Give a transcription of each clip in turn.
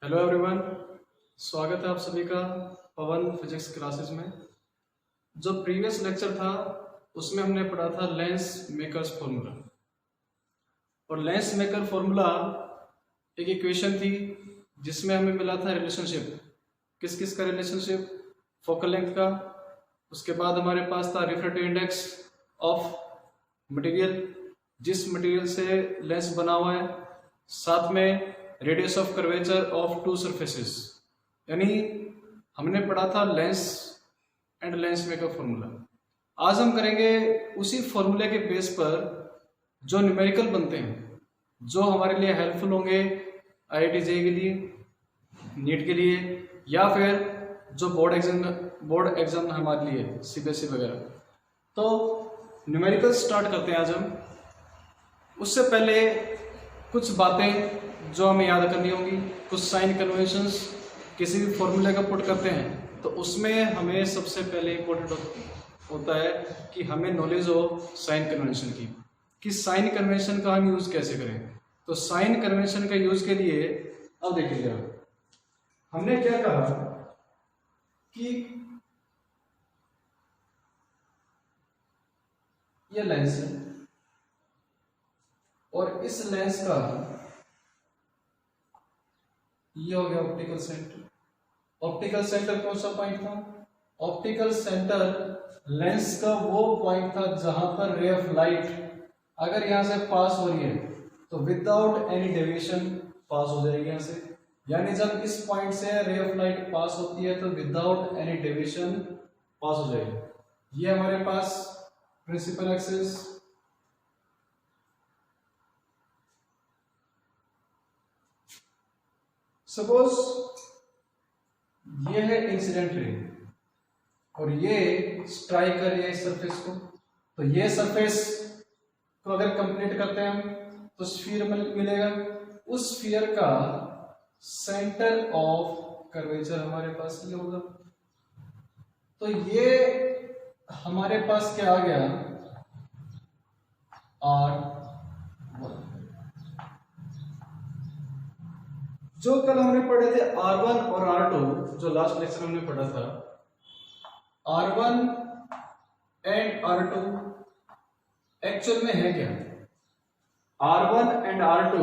Hello everyone, स्वागत है आप सभी का पवन फिजिक्स क्लासेस में। जो प्रीवियस लेक्चर था उसमें हमने पढ़ा था लेंस मेकर्स फॉर्मूला। और लेंस मेकर फॉर्मूला एक इक्वेशन थी जिसमें हमें मिला था रिलेशनशिप। किस किस का रिलेशनशिप? फोकल लेंथ का। उसके बाद हमारे पास था रिफ्रैक्टिव इंडेक्स ऑफ मटेरियल, जिस मटेरियल से लेंस बना हुआ है, साथ में radius of curvature of to surfaces. यानी हमने पढ़ा था lens and lens maker formula. आज हम करेंगे उसी फॉर्मूले के बेस पर जो न्यूमेरिकल बनते हैं, जो हमारे लिए हेल्पफुल होंगे IIT JEE के लिए, नीट के लिए, या फिर जो बोर्ड एग्जाम हमारे लिए CBSE वगैरह। तो न्यूमेरिकल स्टार्ट करते हैं आज हम। उससे पहले कुछ बातें जो हमें याद करनी होंगी, कुछ साइन कन्वेंशंस। किसी भी फॉर्मूले का पुट करते हैं तो उसमें हमें सबसे पहले इम्पोर्टेंट होता है कि हमें नॉलेज हो साइन कन्वेंशन की, कि साइन कन्वेंशन का हम यूज कैसे करें। तो साइन कन्वेंशन का यूज के लिए अब देखिएगा, हमने क्या कहा कि ये लेंस है और इस लेंस का ये हो गया ऑप्टिकल सेंटर। ऑप्टिकल सेंटर कौन सा पॉइंट था? ऑप्टिकल सेंटर लेंस का वो पॉइंट था जहां पर रे ऑफ लाइट अगर यहां से पास हो रही है तो विदाउट एनी डेविएशन पास हो जाएगी यहां से। यानी जब इस पॉइंट से रे ऑफ लाइट पास होती है तो विदाउट एनी डेविएशन पास हो जाएगी। ये हमारे पास प्रिंसिपल एक्सिस, सपोज ये है इंसिडेंट रे और ये स्ट्राइक कर रही है इस सरफेस को। तो ये सरफेस को अगर कंप्लीट करते हैं हम तो स्फीयर मिलेगा। उस स्फीयर का सेंटर ऑफ कर्वेचर हमारे पास ये होगा। तो ये हमारे पास क्या आ गया? R1। जो कल हमने पढ़े थे R1 और R2, जो लास्ट लेक्चर हमने पढ़ा था, R1 एंड R2 एक्चुअल में है क्या? R1 and R2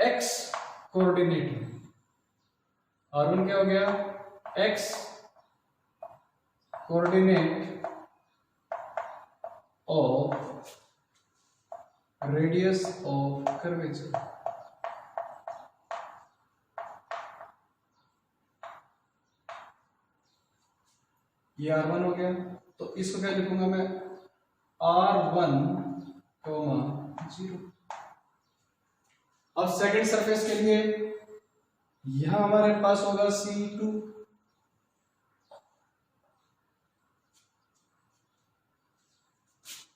x coordinate है। R1 क्या हो गया? x coordinate of radius of curvature. ये R1 हो गया। तो इसको क्या लिखूंगा मैं? R1, 0। अब सेकंड सरफेस के लिए यहां हमारे पास होगा C2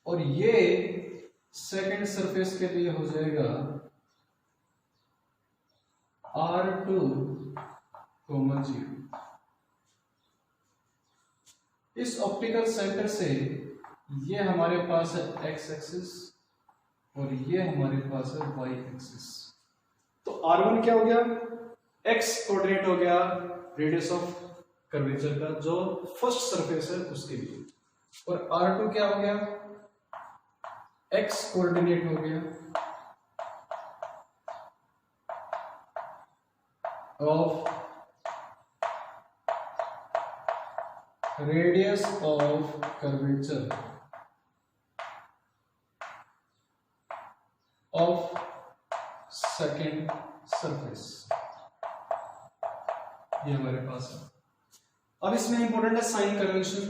और ये सेकंड सरफेस के लिए हो जाएगा R2, 0। इस ऑप्टिकल सेंटर से ये हमारे पास है x एक्सिस और ये हमारे पास है y एक्सिस। तो R1 क्या हो गया? x कोऑर्डिनेट हो गया रेडियस ऑफ कर्वेचर का जो फर्स्ट सरफेस है उसके लिए। और R2 क्या हो गया? x कोऑर्डिनेट हो गया of radius of curvature of second surface. ये हमारे पास है। अब इसमें इंपॉर्टेंट है साइन कन्वेंशन।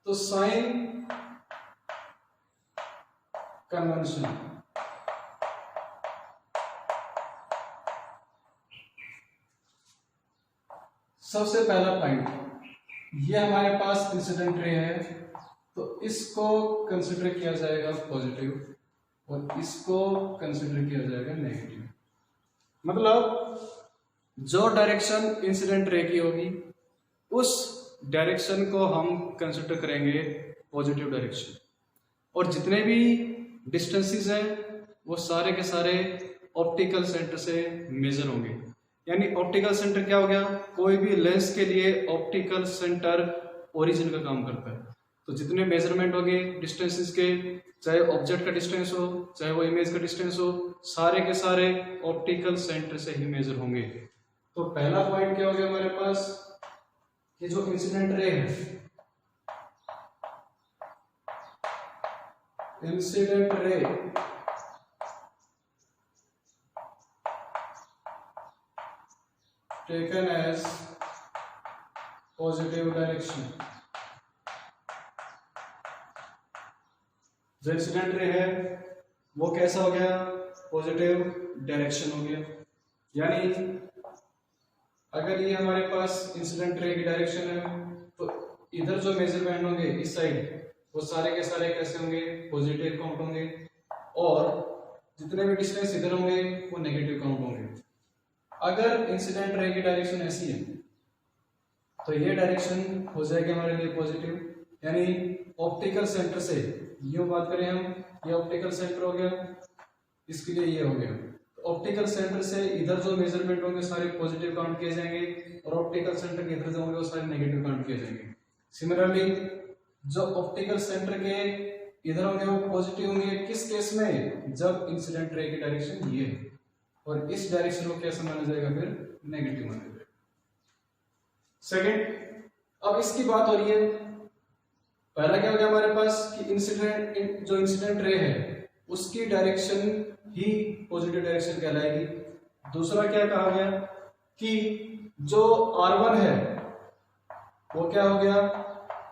तो साइन कन्वेंशन सबसे पहला पॉइंट, ये हमारे पास इंसिडेंट रे है तो इसको कंसिडर किया जाएगा पॉजिटिव और इसको कंसिडर किया जाएगा नेगेटिव। मतलब जो डायरेक्शन इंसिडेंट रे की होगी उस डायरेक्शन को हम कंसिडर करेंगे पॉजिटिव डायरेक्शन, और जितने भी डिस्टेंसेस हैं वो सारे के सारे ऑप्टिकल सेंटर से मेजर होंगे। यानी ऑप्टिकल सेंटर क्या हो गया, कोई भी लेंस के लिए ऑप्टिकल सेंटर ओरिजिन का काम करता है। तो जितने मेजरमेंट होंगे डिस्टेंसेस के, चाहे ऑब्जेक्ट का डिस्टेंस हो चाहे वो इमेज का डिस्टेंस हो, सारे के सारे ऑप्टिकल सेंटर से ही मेजर होंगे। तो पहला पॉइंट क्या हो गया हमारे पास, ये जो इंसिडेंट रे है, incident ray taken as positive direction, जो इंसिडेंट रे है वो कैसा हो गया, पॉजिटिव डायरेक्शन हो गया। यानी अगर ये हमारे पास इंसिडेंट रे की डायरेक्शन है तो इधर जो मेजरमेंट होंगे इस साइड वो सारे के सारे कैसे होंगे, पॉजिटिव काउंट होंगे, और जितने भी डिस्टेंस इधर होंगे वो नेगेटिव काउंट होंगे। अगर इंसिडेंट रे की डायरेक्शन ऐसी है तो ये डायरेक्शन हो जाएगी हमारे लिए पॉजिटिव। यानी ऑप्टिकल सेंटर से यूं बात करें हम, ये ऑप्टिकल सेंटर हो गया, इसके लिए ये हो गया। ऑप्टिकल सेंटर से इधर जो मेजरमेंट होंगे सारे पॉजिटिव काउंट किए जाएंगे, और ऑप्टिकल सेंटर के इधर जो होंगे वो सारे नेगेटिव काउंट किए जाएंगे। सिमिलरली जो ऑप्टिकल सेंटर के इधर होंगे वो पॉजिटिव होंगे, किस केस में, जब इंसिडेंट रे की डायरेक्शन ये है, और इस डायरेक्शन को कैसे माना जाएगा, फिर नेगेटिव माना जाएगा। सेकेंड, अब इसकी बात हो रही है, पहला क्या हो गया हमारे पास कि जो इंसिडेंट रे है उसकी डायरेक्शन ही पॉजिटिव डायरेक्शन कहलाएगी। दूसरा क्या कहा गया कि जो R1 है वो क्या हो गया,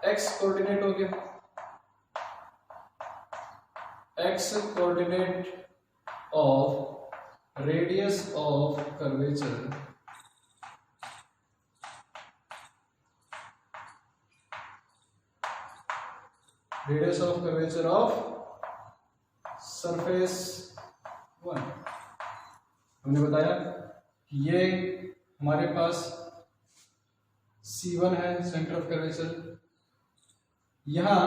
x कोऑर्डिनेट हो गया, x coordinate of radius of curvature of surface 1। हमने बताया कि ये हमारे पास C1 है, सेंटर ऑफ कर्वेचर। यहां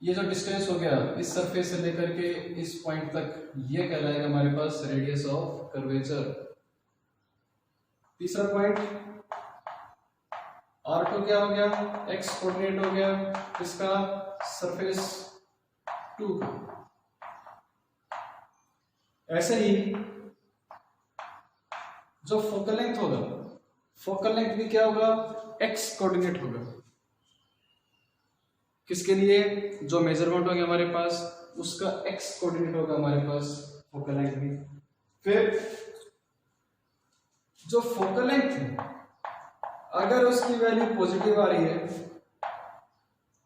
ये जो डिस्टेंस हो गया इस सरफेस से लेकर के इस पॉइंट तक, ये कहलाएगा हमारे पास रेडियस ऑफ कर्वेचर। तीसरा पॉइंट R2 क्या हो गया, x कोऑर्डिनेट हो गया इसका, सरफेस 2 का। ऐसे ही जो फोकल लेंथ होगा, फोकल लेंथ भी क्या होगा, x कोऑर्डिनेट होगा। किसके लिए, जो मेजरमेंट होंगे हमारे पास उसका x कोऑर्डिनेट होगा हमारे पास फोकल लेंथ भी। फिर जो फोकल लेंथ है अगर उसकी वैल्यू पॉजिटिव आ रही है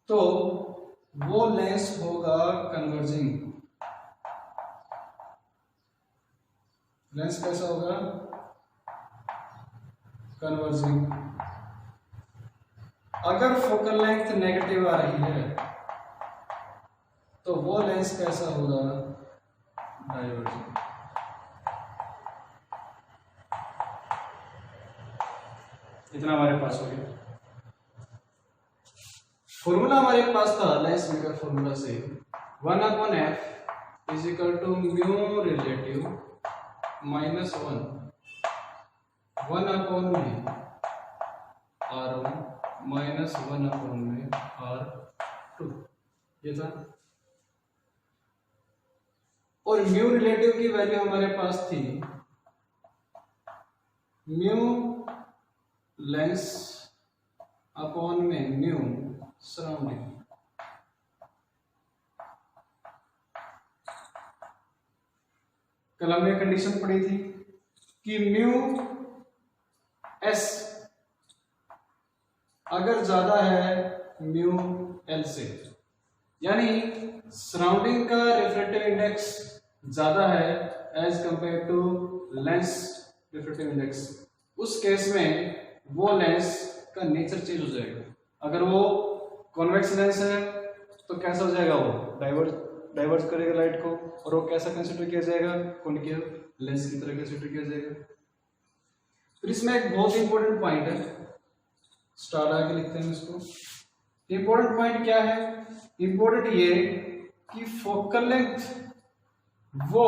तो वो लेंस होगा कन्वर्जिंग। लेंस कैसा होगा, कन्वर्जिंग। अगर फोकल लेंथ नेगेटिव आ रही है तो वो लेंस कैसा होगा, डाइवर्जिंग। इतना हमारे पास हो गया। फॉर्मूला हमारे पास था लेंस मेकर फॉर्मूला से 1/f is equal to mu relative minus 1/में R1 माइनस 1/में R2, ये था। और म्यू रिलेटिव की वैल्यू हमारे पास थी म्यू लेंस अपॉन में म्यू सराउंडिंग। कल हमने कंडीशन पढ़ी थी कि म्यू एस अगर ज्यादा है म्यू एल से, यानी सराउंडिंग का रिफ्रैक्टिव इंडेक्स ज्यादा है as compare to lens refractive index, उस केस में वो लेंस का नेचर चेंज हो जाएगा। अगर वो कॉन्वेक्स लेंस है तो कैसा हो जाएगा, वो डाइवर्ज करेगा लाइट को, और वो कैसा कंसीडर किया जाएगा, कॉन्केव लेंस की तरह कंसीडर किया जाएगा। फिर इसमें एक बहुत इंपॉर्टेंट पॉइंट है, स्टार आके लिखते हैं इसको। इंपॉर्टेंट पॉइंट क्या है, इंपॉर्टेंट ये कि फोकल लेंथ वो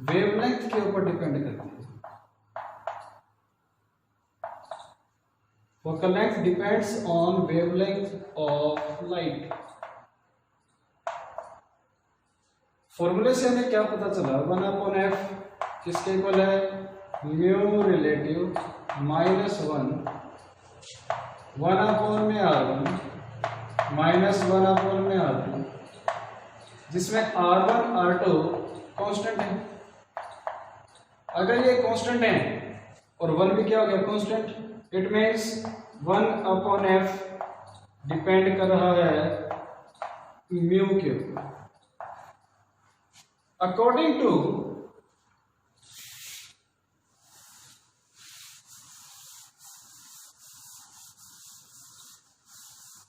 वेवलेंथ के ऊपर डिपेंड करती है। Focal length depends on wavelength of light. फॉर्मूले से हमें क्या पता चला, 1/f किसके इक्वल है, म्यू रिलेटिव -1 1/r1 -1/r2, जिसमें r1 r2 कांस्टेंट है। अगर ये कांस्टेंट है और 1 भी क्या हो गया, constant, it means 1/f depend कर रहा है म्यू के ऊपर। अकॉर्डिंग टू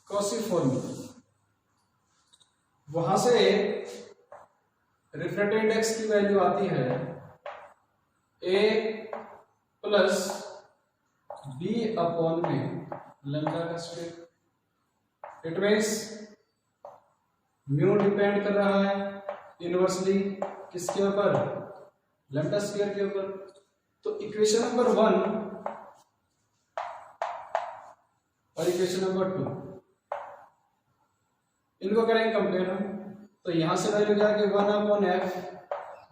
कॉची फॉर्मूला, वहां से रिफ्रैक्टिव इंडेक्स की वैल्यू आती है a प्लस b/में लैम्डा का square. It means mu depend कर रहा है इनवर्सली किसके ऊपर, लैम्डा स्क्वायर के ऊपर। तो इक्वेशन नंबर 1 और इक्वेशन नंबर 2 इनको करेंगे कंपेयर हम, तो यहां से वैल्यू क्या है कि 1/f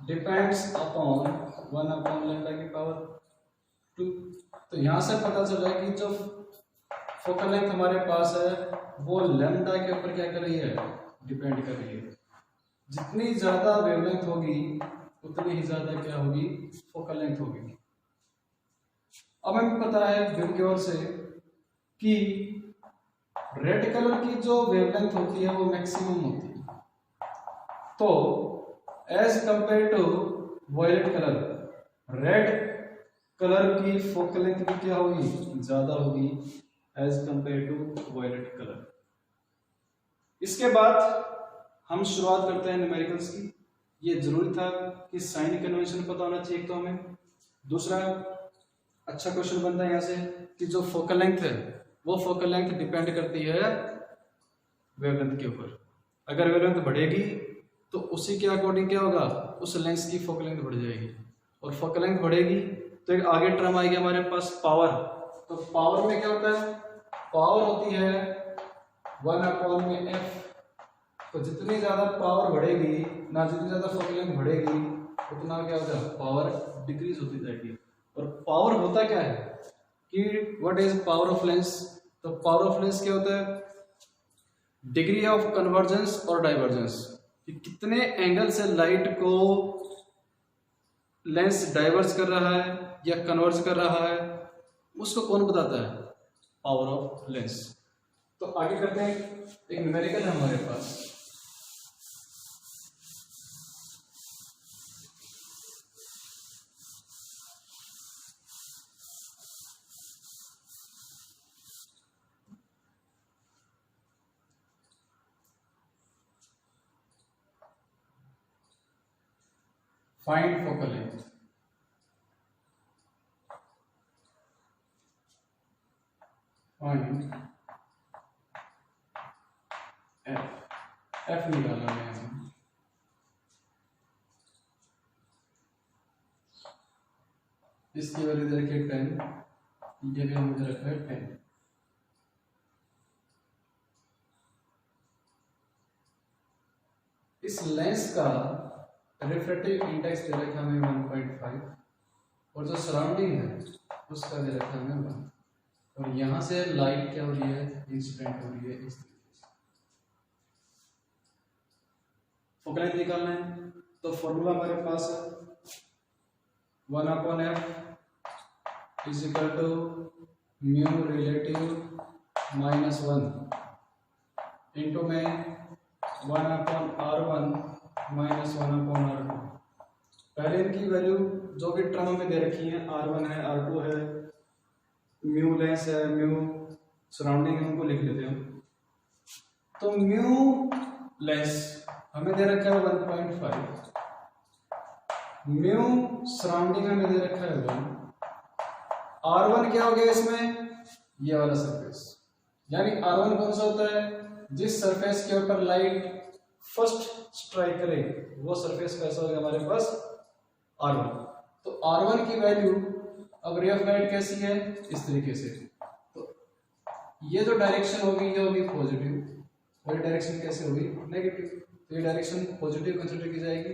डिपेंड्स अपॉन 1/λ²। तो यहां से पता चला कि जो फोकल लेंथ हमारे पास है वो लैम्डा के ऊपर क्या कर रही है, डिपेंड कर रही है। जितनी ज्यादा वेवलेंथ होगी उतनी ही ज्यादा क्या होगी, फोकल लेंथ होगी। अब हमें पता है विम की ओर से कि रेड कलर की जो वेवलेंथ होती है वो मैक्सिमम होती है, तो as compare to violet colour, red colour की फोकल लेंथ भी क्या होगी, ज्यादा होगी as compare to violet colour. इसके बाद हम शुरुआत करते हैं न्यूमेरिकल्स की। ये जरूरी था कि साइन कन्वेंशन पता होना चाहिए तो हमें। दूसरा अच्छा क्वेश्चन बनता है यहाँ से कि जो फोकल लेंथ है वो फोकल लेंथ डिपेंड करती है वेवलेंथ के ऊपर। अगर वेवलेंथ बढ़ेगी तो उसी के अकॉर्डिंग क्या होगा, उस लेंस की फोकल लेंथ बढ़ जाएगी, और फोकल लेंथ बढ़ेगी तो एक आगे टर्म आएगी हमारे पास पावर। तो पावर में क्या होता है, पावर होती है 1/f। तो जितनी ज्यादा पावर बढ़ेगी ना, जितनी ज्यादा फोकल लेंथ बढ़ेगी उतना क्या होता है, पावर डिक्रीज होती जाएगी। और पावर होता क्या है कि what is power of lens, तो पावर ऑफ लेंस क्या होता है, डिग्री ऑफ कन्वर्जेंस और डाइवर्जेंस, कि कितने एंगल से लाइट को लेंस डाइवर्ज कर रहा है या कन्वर्ज कर रहा है, उसको कौन बताता है, पावर ऑफ लेंस। तो आगे करते हैं, एक न्यूमेरिकल है हमारे पास। Find focal length. Find F निकालना है हमें। इसकी वैल्यू दे रखी है 10, ये भी हमें दे रखा है 10। इस लेंस का रिफ्रैक्टिव इंडेक्स दे रखा है हमें 1.5, और जो सराउंडिंग है उसका दे रखा है हमें 1, और यहाँ से लाइट क्या हो रही है, इंसिडेंट हो रही है इस तरीके से। फोकल लेंथ निकालना है तो फॉर्मूला हमारे पास है 1/f is equal to mu relative -1 into में 1/r1 -1/r2। पहले इनकी वैल्यू जो भी टर्म में दे रखी है, r1 है, r2 है, म्यू लेंस है, म्यू सराउंडिंग है, उनको लिख लेते हैं। तो म्यू लेंस हमें दे रखा है 1.5, म्यू सराउंडिंग हमें दे रखा है 1, r1 क्या हो गया इसमें, ये वाला सरफेस, यानी r1 कौन सा होता है, जिस सरफेस के ऊपर लाइट फर्स्ट स्ट्राइक करे वो सरफेस कैसा होगा हमारे पास, R1। तो R1 की वैल्यू, अब रे ऑफ लाइट कैसी है, इस तरीके से, तो ये जो डायरेक्शन होगी ये होगी पॉजिटिव और ये डायरेक्शन कैसे होगी, नेगेटिव। तो ये डायरेक्शन पॉजिटिव कंसिडर की जाएगी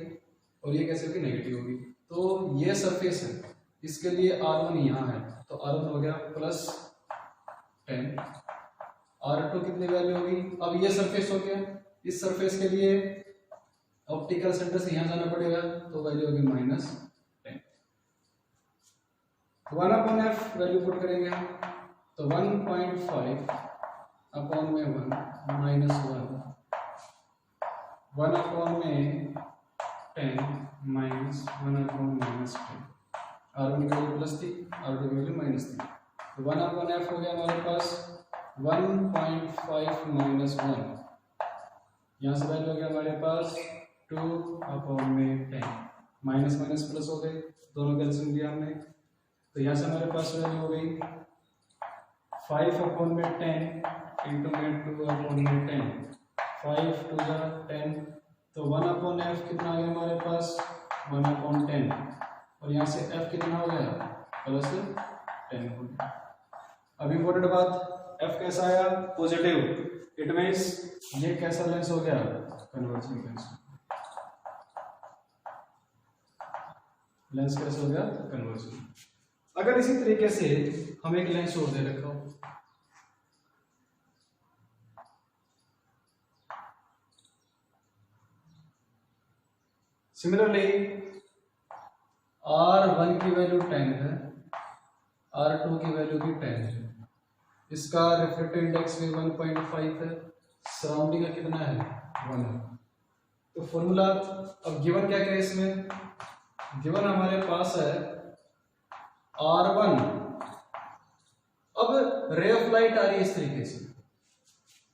और ये कैसे होगी, नेगेटिव होगी। तो ये सरफेस है, इसके लिए R1 यहाँ है, तो R1 हो गया +10। R2 कितनी वैल्यू होगी, अब ये सरफेस हो गया, इस सरफेस के लिए ऑप्टिकल सेंटर से यहाँ जाना पड़ेगा, तो वैल्यू होगी -10। 1/f वैल्यू पुट करेंगे हम, तो 1.5 अपॉन में 1 -1, 1 अपॉन में 10 -1 अपॉन -10। R1 की वैल्यू प्लस थी, R2 की वैल्यू माइनस थी, तो 1/f हो गया हमारे पास 1.5 -1। यहाँ से वैल्यू हो गया हमारे पास 2 अपॉन में 10, माइनस माइनस प्लस हो गए, दोनों का एलसीएम लिया हमने, तो यहाँ से हमारे पास वैल्यू हो गई 5 अपॉन में 10 इंटू में 2 अपॉन में 10, 5 2 जा 10, तो 1/f कितना आ गया हमारे पास 1/10, और यहाँ से f कितना हो गया +10 हो गया। अब इम्पोर्टेंट बात, f कैसा आया, पॉजिटिव, इट मीन्स ये कैसा लेंस हो गया, कन्वर्जिंग लेंस। लेंस कैसे हो गया, कन्वर्जिंग। अगर इसी तरीके से हम एक लेंस और दे रखा हो, सिमिलरली R1 की वैल्यू 10 है, R2 की वैल्यू भी 10 है, इसका रिफ्रैक्टिव इंडेक्स भी 1.5 है, सराउंडिंग का कितना है 1 है। तो फॉर्मूला, अब गिवन क्या क्या है इसमें, गिवन हमारे पास है R1, अब रे ऑफ लाइट आ रही है इस तरीके से,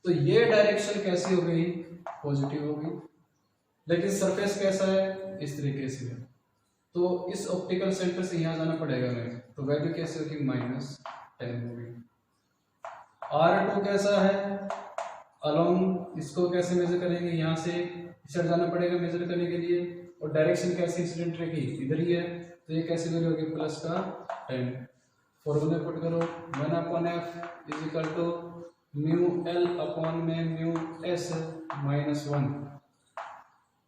तो ये डायरेक्शन कैसी हो गई, पॉजिटिव होगी, लेकिन सरफेस कैसा है, इस तरीके से है, तो इस ऑप्टिकल सेंटर से यहाँ जाना पड़ेगा हमें, तो वैल्यू कैसे होगी -10 होगी। R2 कैसा है, अलोंग, इसको कैसे मेजर करेंगे, यहाँ से इस साइड जाना पड़ेगा मेजर करने के लिए, और डायरेक्शन कैसे इंसिडेंट रहेगी, इधर ही है, तो ये कैसे वैल्यू होगी +10। फॉर्मूला पुट करो, 1/f is equal to μl upon में μs -1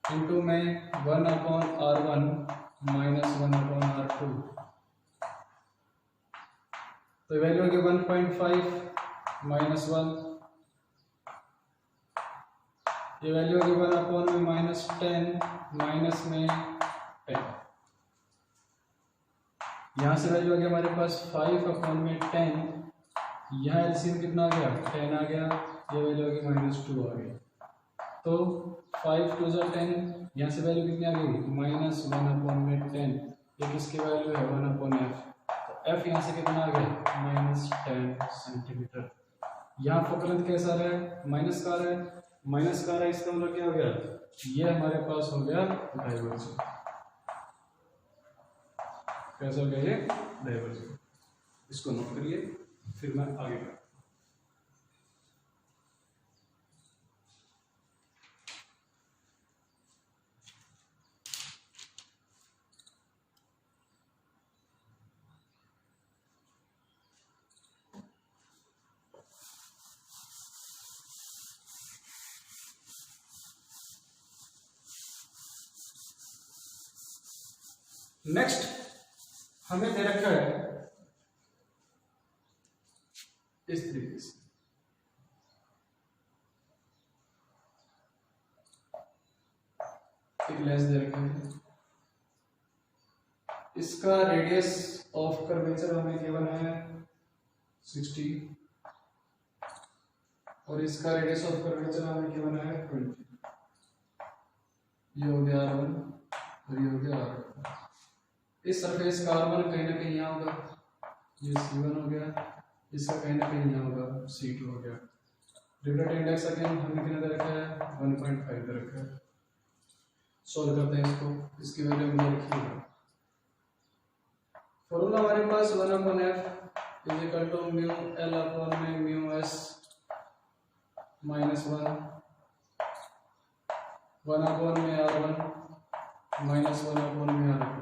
इंटू में 1/R1 -1/R2, तो वैल्यू होगी 1.5 -1, ये वैल्यू होगी 1/10 माइनस में 10, यहाँ से वैल्यू आ गया हमारे पास 5/10, यहाँ एलसीएम कितना आ गया 10 आ गया, ये वैल्यू होगी -2 आ गई, तो 5 2 जा 10, यहाँ से वैल्यू कितनी आ गई -1/10, ये किसकी वैल्यू है 1/f, तो f यहाँ से कितना आ गया -10 सेंटीमीटर। यहाँ फोकल लेंथ कैसा रहा है, माइनस का रहा है, माइनस का रहा है, इसका मतलब क्या हो गया, ये हमारे पास हो गया डाइवर्जेंस, कैसा हो गया ये डाइवर्जेंस, इसको नोट करिए, फिर मैं आगे बढ़ूँ। नेक्स्ट हमें दे रखा है इस तरीके से, एक लेंस दे रखा है, इसका रेडियस ऑफ कर्वेचर हमें गिवन है 60 और इसका रेडियस ऑफ कर्वेचर हमें गिवन है 20। ये हो गया R1 और ये हो गया R2। इस सरफेस का R1 कहीं ना कहीं यहाँ होगा, ये C1 हो गया, इसका कहीं ना कहीं यहाँ होगा C2 हो गया। रिफ्रैक्टिव इंडेक्स अगेन हमने कितना दे रखा है 1.5 दे रखा है। सॉल्व करते हैं इसको, इसकी वैल्यू हमने रखी है। फॉर्मूला हमारे पास 1/f is equal to mu L upon में म्यू एस माइनस 1 अपॉन में R1 माइनस 1 अपॉन में R2।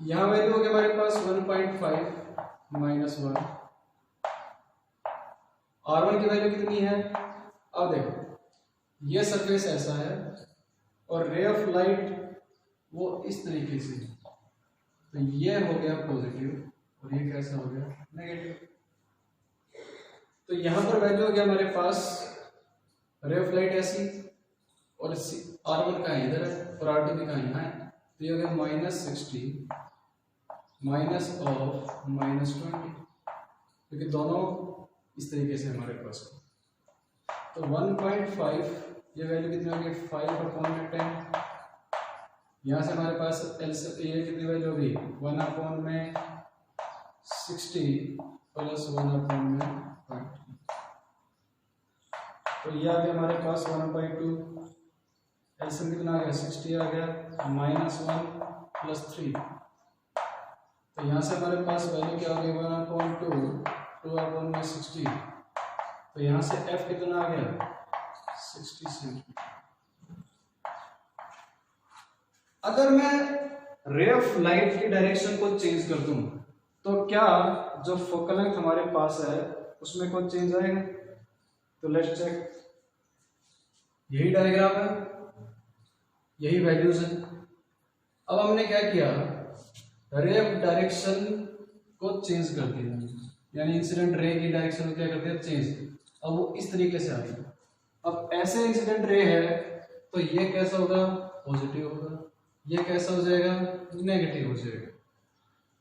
यहाँ वैल्यू हो गया हमारे पास 1.5 माइनस 1। R1 की वैल्यू कितनी है? अब देखो ये सरफेस ऐसा है और रे ऑफ लाइट वो इस तरीके से, तो ये हो गया पॉजिटिव और ये कैसा हो गया नेगेटिव। तो यहाँ पर वैल्यू हो गया हमारे पास रे ऑफ लाइट ऐसी और R1 का इधर है और R2 भी कहाँ यहाँ है, तो ये हो गया -60 माइनस ऑफ -20, क्योंकि दोनों इस तरीके से हमारे पास। तो 1.5 ये वैल्यू कितनी होगी 5/10। यहाँ से हमारे पास ये कितनी वैल्यू होगी 1/60 प्लस 1/20। तो ये आ गया हमारे पास 1/2। एलसीएम कितना आ गया 60 आ गया -1 प्लस 3। तो यहाँ से हमारे पास वैल्यू क्या हो गई 1/2 2/60। तो यहाँ से f कितना आ गया 60 सेंटीमीटर। अगर मैं रे ऑफ लाइट की डायरेक्शन को चेंज कर दूं तो क्या जो फोकल लेंथ हमारे पास है उसमें कुछ चेंज आएगा? तो लेट्स चेक। यही डायग्राम है, यही वैल्यूज है। अब हमने क्या किया, रे ऑफ डायरेक्शन को चेंज कर दिया, यानी इंसिडेंट रे की डायरेक्शन को क्या कर दिया चेंज। अब वो इस तरीके से आ गई। अब ऐसे इंसिडेंट रे है तो ये कैसा होगा पॉजिटिव होगा, ये कैसा हो जाएगा नेगेटिव हो जाएगा।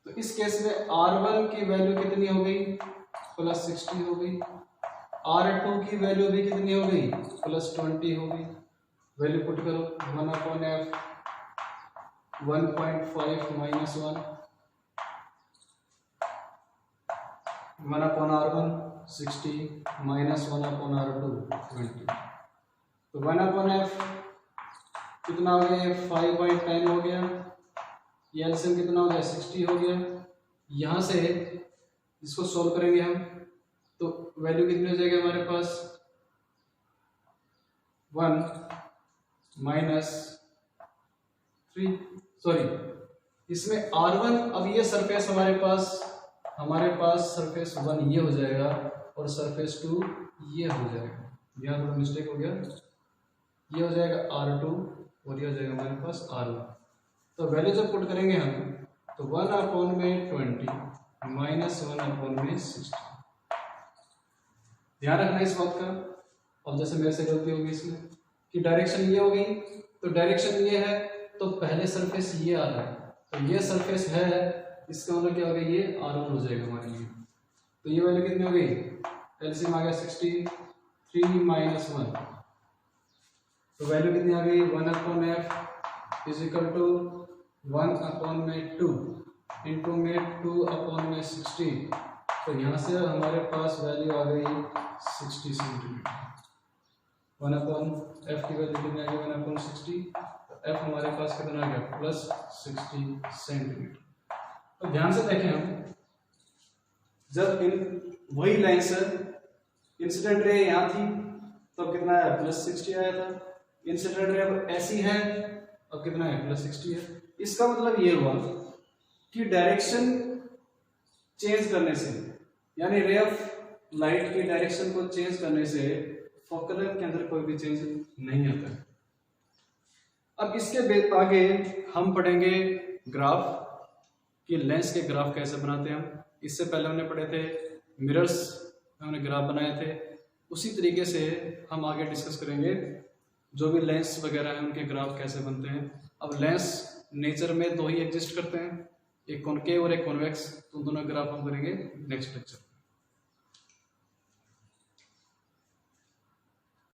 तो इस केस में R1 की वैल्यू कितनी हो गई +60 हो गई, R2 की वैल्यू भी कितनी हो गई +20 हो गई। वैल्यू पुट करो 1/f 1.5 minus 1 1/R1 60 minus 1/R2 20। तो 1/f कितना हो गया 5/10 हो गया। ये एलसीएम कितना हो गया 60 हो गया। यहाँ से इसको सोल्व करेंगे हम तो वैल्यू कितनी हो जाएगी हमारे पास 1 माइनस 3 सॉरी इसमें R1। अब ये सरफेस हमारे पास सरफेस 1 ये हो जाएगा और सरफेस 2 ये हो जाएगा। यहाँ थोड़ा मिस्टेक हो गया, ये हो जाएगा R2 और ये हो जाएगा हमारे पास R1। तो वैल्यू जब पुट करेंगे हम तो 1/20 माइनस 1/60। ध्यान रखना इस बात का। अब जैसे मेरे से गलती होगी इसमें कि डायरेक्शन ये हो गई, तो डायरेक्शन ये है तो पहले सरफेस ये आ रहा है, तो ये सरफेस है, इसका मतलब क्या हो गया ये R1 हो जाएगा हमारे लिए। तो ये वैल्यू कितनी हो गई एलसीएम आ गया 60 3 माइनस 1। तो वैल्यू कितनी आ गई 1/f is equal to 1/2 into में 2/60। तो यहाँ से हमारे पास वैल्यू आ गई 60 सेंटीमीटर। 1/f की वैल्यू कितनी आ गई 1/60। तो f हमारे पास कितना आ गया +60 सेंटीमीटर। तो ध्यान से देखें हम, जब वही लाइन से इंसिडेंट रे यहाँ थी तो कितना आया +60 आया था। इंसिडेंट रे अब ऐसी है अब कितना है +60 है। इसका मतलब ये हुआ कि डायरेक्शन चेंज करने से, यानी रे ऑफ लाइट की डायरेक्शन को चेंज करने से फोकल लेंथ के अंदर कोई भी चेंज नहीं आता है। अब इसके आगे हम पढ़ेंगे ग्राफ कि लेंस के ग्राफ कैसे बनाते हैं हम। इससे पहले हमने पढ़े थे मिरर्स, हमने ग्राफ बनाए थे। उसी तरीके से हम आगे डिस्कस करेंगे जो भी लेंस वगैरह हैं उनके ग्राफ कैसे बनते हैं। अब लेंस नेचर में दो ही एग्जिस्ट करते हैं, एक कॉनकेव और एक कॉन्वेक्स। तो दोनों ग्राफ हम करेंगे नेक्स्ट लेक्चर।